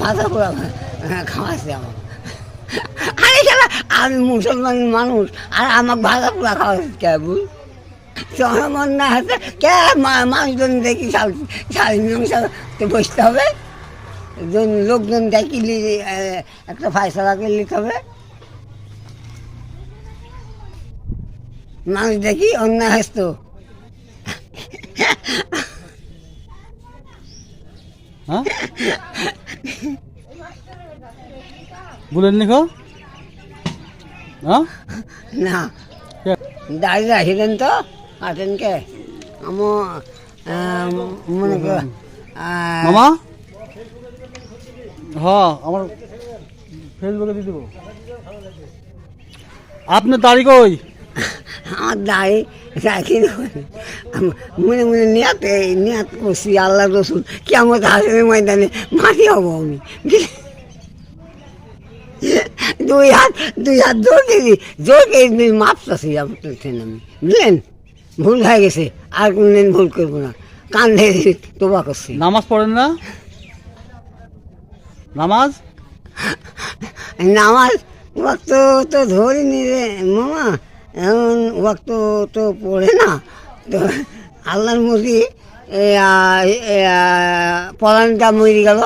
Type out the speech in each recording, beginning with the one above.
ভাজা পোড়া খাওয়াচ্ছে আমার। আরে খেলা আমি মুসলমান মানুষ আর আমাকে ভাজা পোড়া খাওয়াচ্ছে কে বুঝ আমার না হাতে কে মানুষজন দেখি শাড়ি মীমাংসাতে বসতে হবে, লোকজন দেখিলি একটা ফায়সালা করে নিতে হবে। মানুষ দেখি অন্যায় হাসতো হ্যাঁ বলেন নিখো হ্যাঁ না দাঁড়িয়ে রাখিলেন তো আছেন কে মনে কর মামা হ্যাঁ আমার ফেসবুকে দিয়ে দেবো। আপনার দাড়ি কই? আমার দাঁড়িয়ে রাখি মনে মনে নিয়াত করছি আল্লাহ রসুল কেমন হাসের ময়দানে মাটি হবো আমি। দুই হাত জোর দিদি জোর দিদি মাপতাছি আমি বুঝলেন, ভুল হয়ে গেছে আর কোনদিন ভুল করবো না, কান্দে তোবা করছি। নামাজ পড়েন না? নামাজ নামাজ ওয়াক্ত তো ধরিনি রে মামা, এখন ওয়াক্ত তো পড়ে না তো আল্লাহর মুরগি পলানটা মরে গেল,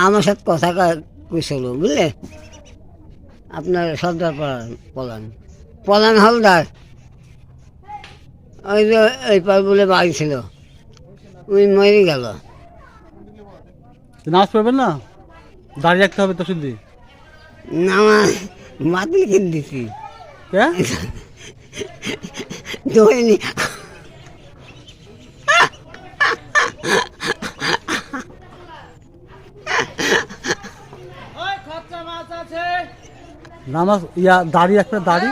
আমার সাথে কথা কইছিল বুঝলে, আপনার সর্দার পলান হালদার ওই যে এই পার বলে বাড়ি ছিল, ওই মরে গেল। নামাজ পড়বেন না? দাঁড়িয়ে রাখতে হবে তো শুদ্ধি। নামাজ বাতিল করে দিছি কে ধরিনি। নামাজ দাড়ি একটা দাড়ি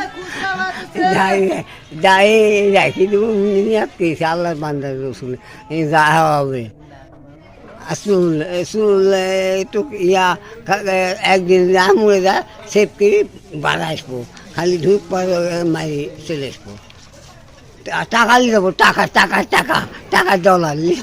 দাঁড়িয়ে রাখি দেবো পেয়েছে আল্লাহর বান্দার রসুল যা হবে। চুল একটু একদিন যা মরে যা সেভ করে বাড়া আসবো, খালি ধূপ মারি চলে আসবো। টাকা নিয়ে যাবো, টাকা টাকা টাকা টাকা ডলার নিয়ে